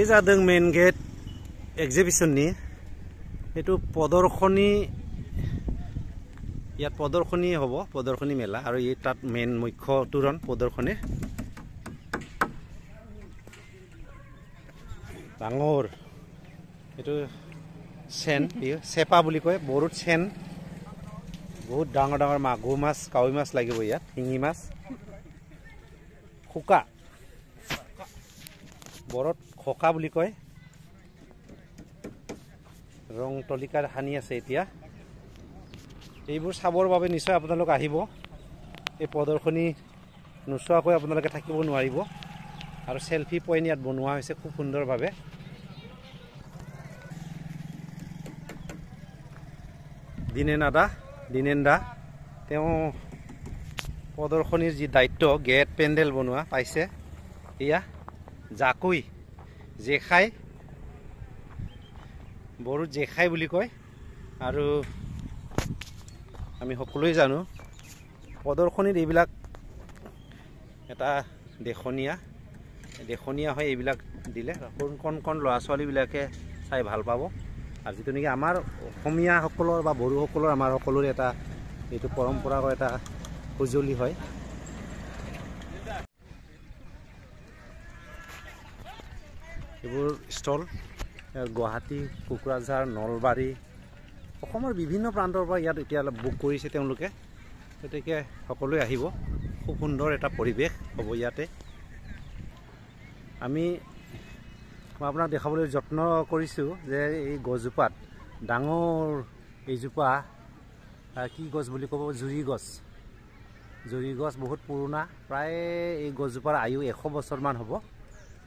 बे जादों main gate एग्जिबिशननि एटु प्रदर्शनी ইয়াত प्रदर्शनी হ'ব प्रदर्शनी मेला আৰু এই তাত মেন মুখ্য তুৰণ प्रदर्शनी ডাঙৰ এটু চেন চেপা বুলি কয় বড়োত চেন বহুত ডাঙৰ ডাঙৰ মাগুৰ মাছ কাৱৈ মাছ লাগিব ইয়াত শিঙি মাছ খুকা বড়োত খকা বুলি কয় ৰং তলিকাৰ হানি আছে এতিয়া এইবোৰ চাবৰ বাবে নিশ্চয় আপোনালোক আহিব এই প্ৰদৰ্শনী নোচোৱাকৈ আপোনালোকে থাকিব নোৱাৰিব আৰু সেলফি পইণ্ট ইয়াত বনোৱা হৈছে খুব সুন্দৰভাৱে দিনেন্দা তেওঁ প্ৰদৰ্শনীৰ যি দায়িত্ব গেট পেণ্ডেল বনোৱা পাইছে এয়া জাকৈ জেখাই বড়োত জেখাই বুলি কয় আৰু আমি সকলোৱে জানো প্ৰদৰ্শনীত এইবিলাক এটা দেখনীয়া হয় এইবিলাক দিলে কোন ল'ৰা ছোৱালীবিলাকে চাই ভাল পাব আৰু যিটো নেকি আমাৰ অসমীয়াসকলৰ বা বড়োসকলৰ আমাৰ সকলোৰে এটা এইটো পৰম্পৰাগত এটা সঁজুলি হয় এইবোৰ ষ্টল গুৱাহাটী কোকৰাঝাৰ নলবাৰী অসমৰ বিভিন্ন প্ৰান্তৰ পৰা ইয়াত এতিয়া বুক কৰিছে তেওঁলোকে গতিকে সকলোৱে আহিব খুব সুন্দৰ এটা পৰিৱেশ হ'ব ইয়াতে মই আপোনাক দেখাবলৈ যত্ন কৰিছোঁ যে এই গছজোপাত ডাঙৰ এইজোপা কি গছ বুলি ক'ব জুৰি গছ বহুত পুৰণা প্ৰায় এই গছজোপাৰ আয়ু 100 বছৰমান হ'ব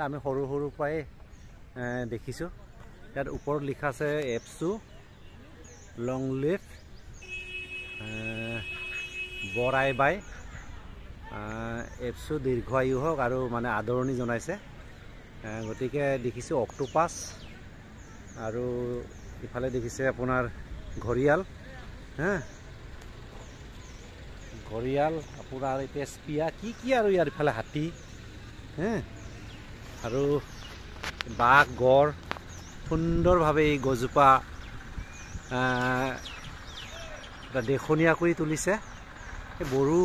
আমি সৰু পৰাই দেখিছোঁ ইয়াত ওপৰত লিখা আছে এপছু লং লিভ বৰাই বাই এপছু দীৰ্ঘায়ু হওক আৰু মানে আদৰণি জনাইছে গতিকে দেখিছোঁ অক্টোপাছ আৰু ইফালে দেখিছে আপোনাৰ ঘৰিয়াল আপোনাৰ তেজপিয়া কি আৰু ইয়াৰ ইফালে হাতী আৰু বাঘ গড় সুন্দৰভাৱে এই গছজোপা এটা দেখনীয়া কৰি তুলিছে এই বড়ো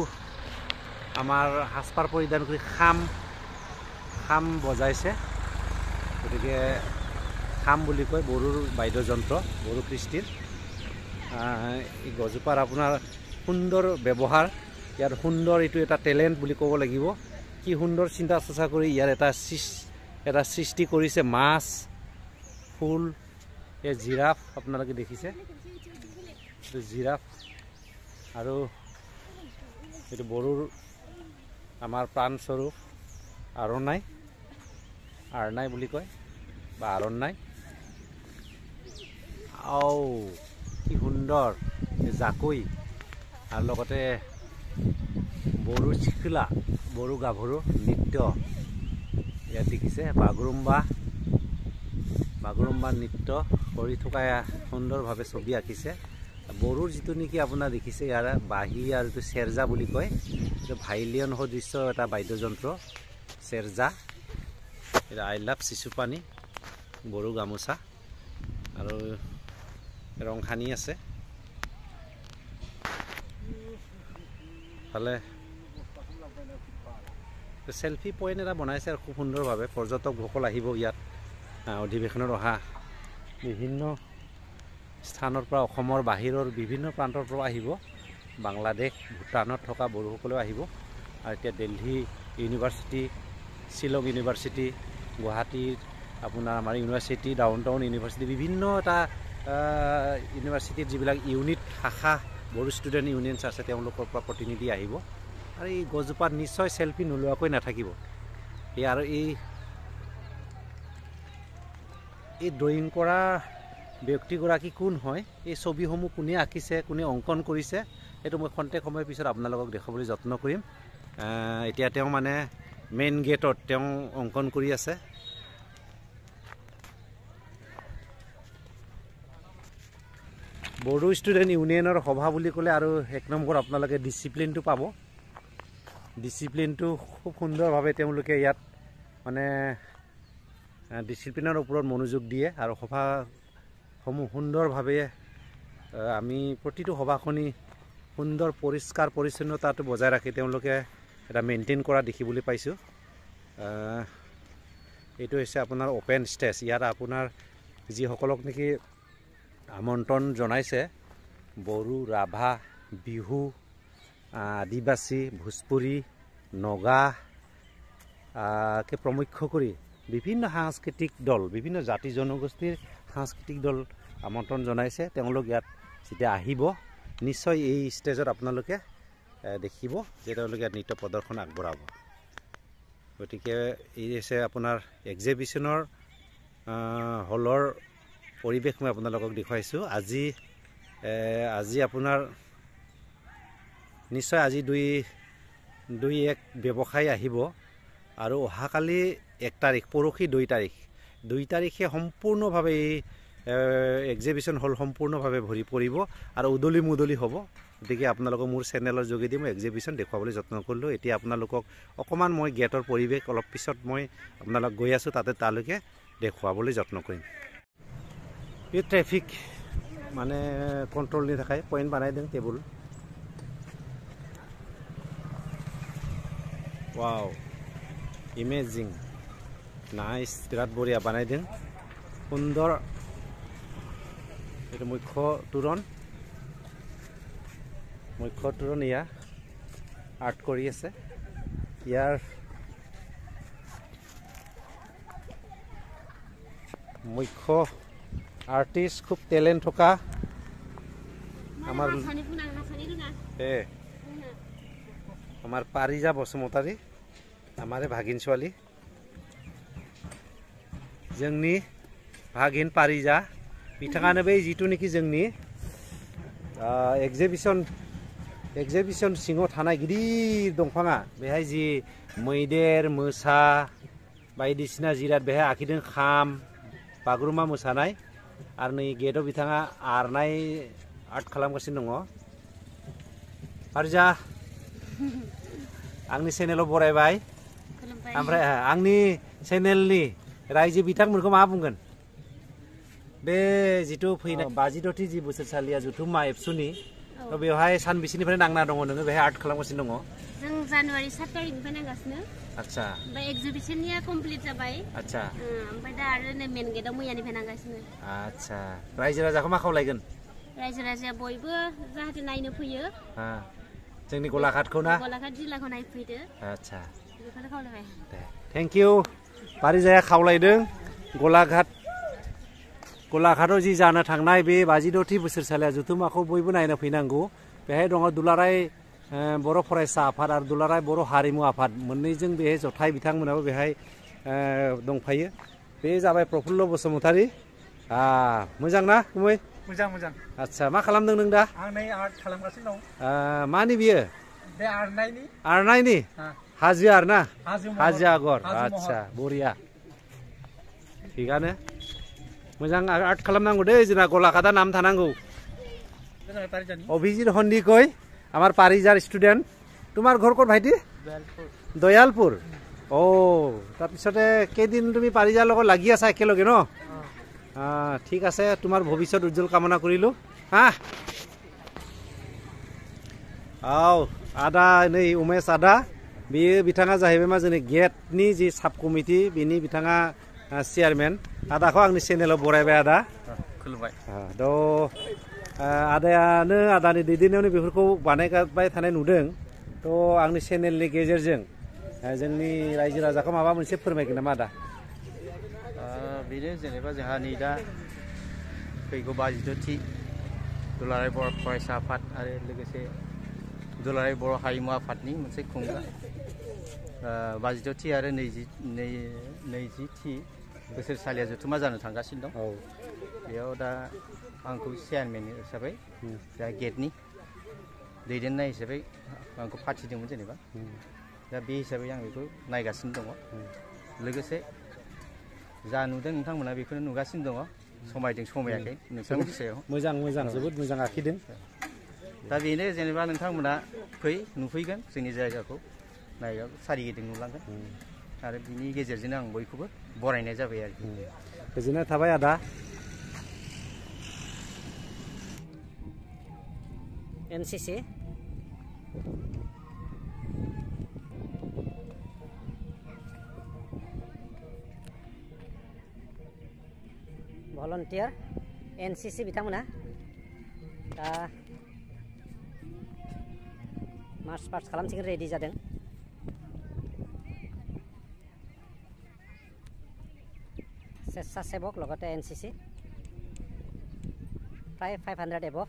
আমাৰ সাজপাৰ পৰিধান কৰি খাম বজাইছে গতিকে খাম বুলি কয় বড়োৰ বাদ্যযন্ত্ৰ বড়ো কৃষ্টিৰ এই গছজোপাৰ আপোনাৰ সুন্দৰ ব্যৱহাৰ ইয়াৰ সুন্দৰ এইটো এটা টেলেণ্ট বুলি ক'ব লাগিব কি সুন্দৰ চিন্তা চৰ্চা কৰি ইয়াৰ এটা সৃষ্টি কৰিছে মাছ ফুল এই জিৰাফ আপোনালোকে দেখিছে জিৰাফ আৰু এইটো বড়োৰ আমাৰ প্ৰাণস্বৰূপ আৰনাই বুলি কয় বা আৰনাই কি সুন্দৰ জাকৈ আৰু লগতে বড়ো চিখলা বড়ো গাভৰু নৃত্য ইয়াত দেখিছে বাগৰুম্বা নৃত্য কৰি থকা সুন্দৰভাৱে ছবি আঁকিছে বড়োৰ যিটো নেকি আপোনাৰ দেখিছে ইয়াৰ বাঁহী আৰু এইটো চেৰজা বুলি কয় এইটো ভাইলিয়ন সদৃশ্য এটা বাদ্যযন্ত্ৰ চেৰজা এটা আই লাভ চিচুপানী বড়ো গামোচা আৰু ৰং সানি আছে ফালে সেলফি পইণ্ট এটা বনাইছে আৰু খুব সুন্দৰভাৱে পৰ্যটকসকল আহিব ইয়াত অধিৱেশনত অহা বিভিন্ন স্থানৰ পৰা অসমৰ বাহিৰৰ বিভিন্ন প্ৰান্তৰ পৰা আহিব বাংলাদেশ ভূটানত থকা বড়োসকলেও আহিব আৰু এতিয়া দিল্লী ইউনিভাৰ্চিটি শ্বিলং ইউনিভাৰ্চিটি গুৱাহাটীৰ আপোনাৰ আমাৰ ইউনিভাৰ্চিটি ডাউনটাউন ইউনিভাৰ্চিটি বিভিন্ন এটা ইউনিভাৰ্চিটিত যিবিলাক ইউনিট শাখা বড়ো ষ্টুডেণ্ট ইউনিয়নছ আছে তেওঁলোকৰ পৰা প্ৰতিনিধি আহিব আৰু এই গছজোপাত নিশ্চয় সেলফি নোলোৱাকৈ নাথাকিব আৰু এই ড্ৰয়িং কৰা ব্যক্তিগৰাকী কোন হয় এই ছবিসমূহ কোনে আঁকিছে কোনে অংকন কৰিছে এইটো মই খন্তেক সময়ৰ পিছত আপোনালোকক দেখাবলৈ যত্ন কৰিম এতিয়া তেওঁ মানে মেইন গেটত তেওঁ অংকন কৰি আছে বড়ো ষ্টুডেণ্ট ইউনিয়নৰ সভা বুলি ক'লে আৰু এক নম্বৰ আপোনালোকে ডিচিপ্লিনটো পাব ডিচিপ্লিনটো খুব সুন্দৰভাৱে তেওঁলোকে ইয়াত মানে ডিচিপ্লিনৰ ওপৰত মনোযোগ দিয়ে আৰু সভাসমূহ সুন্দৰভাৱে আমি প্ৰতিটো সভাখনি সুন্দৰ পৰিষ্কাৰ পৰিচ্ছন্নতাটো বজাই ৰাখি তেওঁলোকে এটা মেইনটেইন কৰা দেখিবলৈ পাইছোঁ। এইটো হৈছে আপোনাৰ অপেন ষ্টেজ। ইয়াত আপোনাৰ যিসকলক নেকি আমন্ত্ৰণ জনাইছে বড়ো, ৰাভা, বিহু, আদিবাসী, ভোজপুৰী, নগা কে প্ৰমুখ্য কৰি বিভিন্ন সাংস্কৃতিক দল, বিভিন্ন জাতি জনগোষ্ঠীৰ সাংস্কৃতিক দল আমন্ত্ৰণ জনাইছে। তেওঁলোক ইয়াত যেতিয়া আহিব নিশ্চয় এই ষ্টেজত আপোনালোকে দেখিব যে তেওঁলোকে ইয়াত নৃত্য প্ৰদৰ্শন আগবঢ়াব। গতিকে এই হৈছে আপোনাৰ এক্সিবিশ্যনৰ হলৰ পৰিৱেশ মই আপোনালোকক দেখুৱাইছোঁ। আজি আপোনাৰ নিশ্চয় আজি দুই এক ব্যৱসায়ী আহিব আৰু অহাকালি 1 তাৰিখ, পৰহি 2 তাৰিখে সম্পূৰ্ণভাৱে এই এক্সিবিশ্যন হল সম্পূৰ্ণভাৱে ভৰি পৰিব আৰু উদলি মুদলি হ'ব। গতিকে আপোনালোকক মোৰ চেনেলৰ যোগেদি মই এক্সিবিশ্যন দেখুৱাবলৈ যত্ন কৰিলোঁ। এতিয়া আপোনালোকক অকণমান মই গেটৰ পৰিৱেশ অলপ পিছত মই আপোনালোক গৈ আছোঁ তালৈকে দেখুৱাবলৈ যত্ন কৰিম। এই ট্ৰেফিক মানে কণ্ট্ৰল নি থাকাই পইণ্ট বনাই দিওঁ টেবুল। ৱাও, ইমেজিং, নাইচ, বিৰাট বঢ়িয়া বনাই দিওঁ, সুন্দৰ। এইটো মুখ্য তোৰণ ইয়া আৰ্ট কৰি আছে। ইয়াৰ মুখ্য আৰ্টিষ্ট খুব টেলেণ্ট থকা আমাৰ পাৰিজা বসুমতাৰী, আমাৰে ভাগিন ছোৱালী, जोंनि भागिन पारिजा बिथाङानो बै जिथु नेखि जोंनि एग्जिबिशन सिङाव थानाय गिदिर दंफाङा बेहाय जि मैदेर, मोसा बायदिसिना जिराद बेहाय आखिदों खाम, बागुरुम्बा मोसानाय आरो नै गेटआव बिथाङा आरनाय आर्ट खालामगासिनो दङ। पारिजा आंनि चेनेलाव बरायबाय। ओमफ्राय आंनि चेनेलनि रायजो बिथांमोनखौ मा बुंगोन? बे जिथु फैनाय 52थि जि बोसोरसालिया जुथुम्मा एबसुनि बेवहाय सानबेसेनिफ्राय नांना दङ नोङो बेहाय आर्ट खालामगासिनो दङ? जों जानुवारि 7 तारिखनिफ्राय नांगासिनो। आच्छा। ओमफ्राय एग्जिबिशननिया कमप्लिट जाबाय। आच्छा। ओमफ्राय दा आरो नै मेन गेटआव मैयानिफ्राय नांगासिनो। आच्छा। रायजो राजाखौ मा खावलायगोन? रायजो राजाया बयबो जाहाथे नायनो फैयो। जोंनि गलाघाटखौ ना? गलाघाट जिल्लाखौ नायफैदो। आच्छा। बेखौनो खावलायबाय। Thank you. पारिजाया खावलायदों गलाघाटआव जि जानो थांनाय बे 52थि बोसोरसालिया जुथुम्माखौ बयबो नायनो फैनांगौ। बेहाय दङ दुलाराय बर' फरायसा आफाद आरो दुलाराय बर' हारिमु आफाद मोननैजों बेहाय जथाय बिथांमोनाबो बेहाय दंफायो। बे जाबाय प्रफुल्ल बसुमतारी। मोजां ना गुमै? मोजां। आच्छा, मा खालामदों नों दा? आं नै आर्ट खालामगासिनो दं। मानि बियो? बे आरनायनि। आरनायनि? हाजो आरोना? हाजो आगर। आच्छा, बरिया। थिगानो। मोजां आर्ट खालामनांगौ दे, जोंना गलाघाटा नाम थानांगौ। অভিজিৎ সন্দিকৈ আমাৰ পাৰিজাৰ ষ্টুডেণ্ট। তোমাৰ ঘৰ ক'ত ভাইটি? দয়ালপুৰ। তাৰপিছতে কেইদিন তুমি পাৰিজাৰ লগত লাগি আছা একেলগে ন? ঠিক আছে, তোমাৰ ভৱিষ্যত উজ্জ্বল কামনা কৰিলোঁ। आदा नै उमेश आदा, बेयो बिथाङा जाहैबाय मा जोंनि गेटनि जि साब कमिटि बेनि बिथाङा चेयारमेन। आदाखौ आंनि चेनेलाव बरायबाय आदा। खुलुमबाय। आदायानो आदानि दैदेननायावनो बेफोरखौ बानायबाय थानाय नुदों। आंनि चेनेलनि गेजेरजों जोंनि रायजो राजाखौ माबा मोनसे फोरमायगोन नामा आदा? बेनो जेनेबा जोंहा नै दा फैगौ 52थि दुलाराय बर' फरायसा आफाद आरो लोगोसे दुलाराय बर' हारिमु आफादनि मोनसे खुंग्रा 52थि आरो 20थि बोसोरसालिया जथुम्मा जानो थांगासिनो दं। बेयाव दा आंखौ चेयारमेन हिसाबै दा गेटनि दैदेननाय हिसाबै आंखौ फाथिदोंमोन जेनेबा। दा बे हिसाबै आं बेखौ नायगासिनो दङ। लोगोसे जा नुदों नोंथांमोना बेखौनो नुगासिनो दङ। समायदों समायाखै नोंथांमोननि सायाव? मोजां, जोबोद मोजां आखिदों। दा बेनो जेनेबा नोंथांमोना नुफैगोन जोंनि जायगाखौ नायगाव सारिगिदिं नुलांगोन। आरो बिनि गेजेरजोंनो आं बयखौबो बरायनाय जाबाय आरोखि। गोजोननाय थाबाय आदा। एनसिसि भलन्टियार एनसिसि बिथांमोना दा मार्च पास्ट खालामसिगोन रेडि जादों। स्वेच्छासेवक लगते एनसिसि प्राय 500 एबव।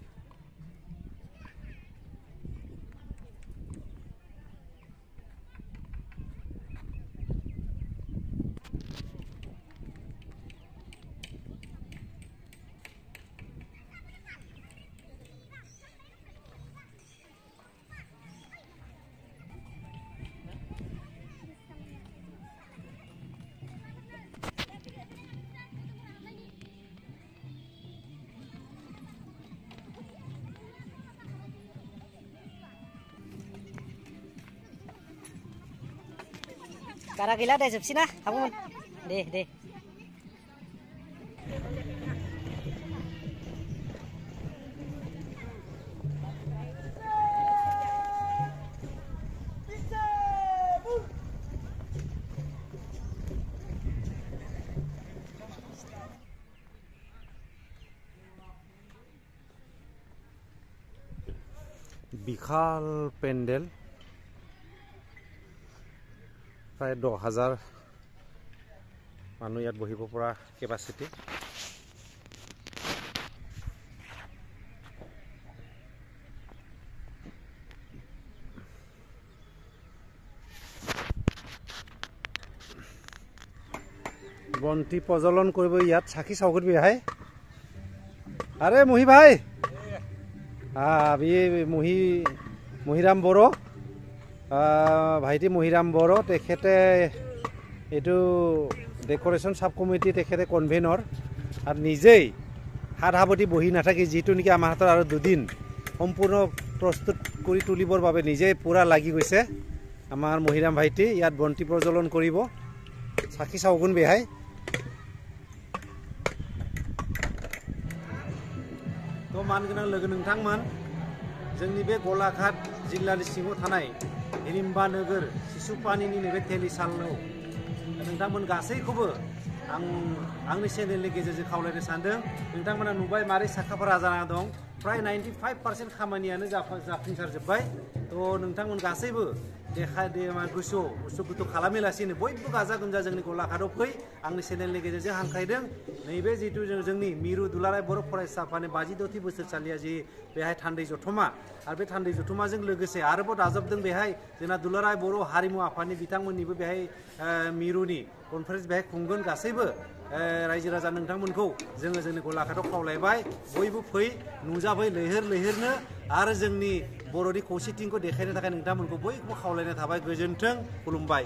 बारा गैला दे जोबसै ना आब'मोन दे বিশাল পেণ্ডেল, প্ৰায় 10,000 মানুহ ইয়াত বহিব পৰা কেপাচিটি। বন্তি প্ৰজ্বলন কৰিব ইয়াত। চাকি চাউকত ভাই, আৰে মহি ভাই, মহিৰাম বড়ো, ভাইটি মহিৰাম বড়ো, তেখেতে এইটো ডেকৰেশ্যন সাব কমিটি তেখেতে কনভেনৰ আৰু নিজেই হাত সাৱটি বহি নাথাকি যিটো নেকি আমাৰ হাতত আৰু 2 দিন সম্পূৰ্ণ প্ৰস্তুত কৰি তুলিবৰ বাবে নিজেই পুৰা লাগি গৈছে আমাৰ মহিৰাম ভাইটি। ইয়াত বন্তি প্ৰজ্বলন কৰিব। চাকি চাউগুন বেহাই তো मानगोनां लोगो नोंथांमोन, जोंनि बे गलाघाट जिल्लानि सिङाव थानाय हिरिम्बा नोगोर सिसुपानिनि नैबे तेलिसालाव नोंथांमोन गासैखौबो आंनि चेनेलनि गेजेरजों खावलायनो सानदों। नोंथांमोना नुबाय मारै साखाफारा जाना दं। प्राय 95% खामानियानो जाफुंसारजोब्बाय। तो नोंथांमोन गासैबो गोसोआव उसु गुथु खालामालासिनो बयबो गाजा गोमजा जोंनि गलाघाटआव फै। आंनि चेनेलनि गेजेरजों हांख्रायदों। नैबे जितु जोंनि मिरु दुलाराय बर' फरायसा आफादनि 52थि बोसोरसालिया जि बेहाय थान्दै जथुमा, आरो बे थान्दै जथुमाजों लोगोसे आरोबाव दाजाबदों बेहाय जोंना दुलाराय बर' हारिमु आफादनि बिथांमोननिबो बेहाय मिरुनि कनफारेन्स बेहाय खुंगोन। गासैबो रायजो राजा नोंथांमोनखौ जोंनि गलाघाटआव खावलायबाय। बयबो फै, नुजाफै लैहोरनो, आरो जोंनि बर'नि खौसेथिखौ देखायनो थाखाय नोंथांमोनखौ बयखौबो खावलायनाय थाबाय। गोजोन्थों, खुलुमबाय।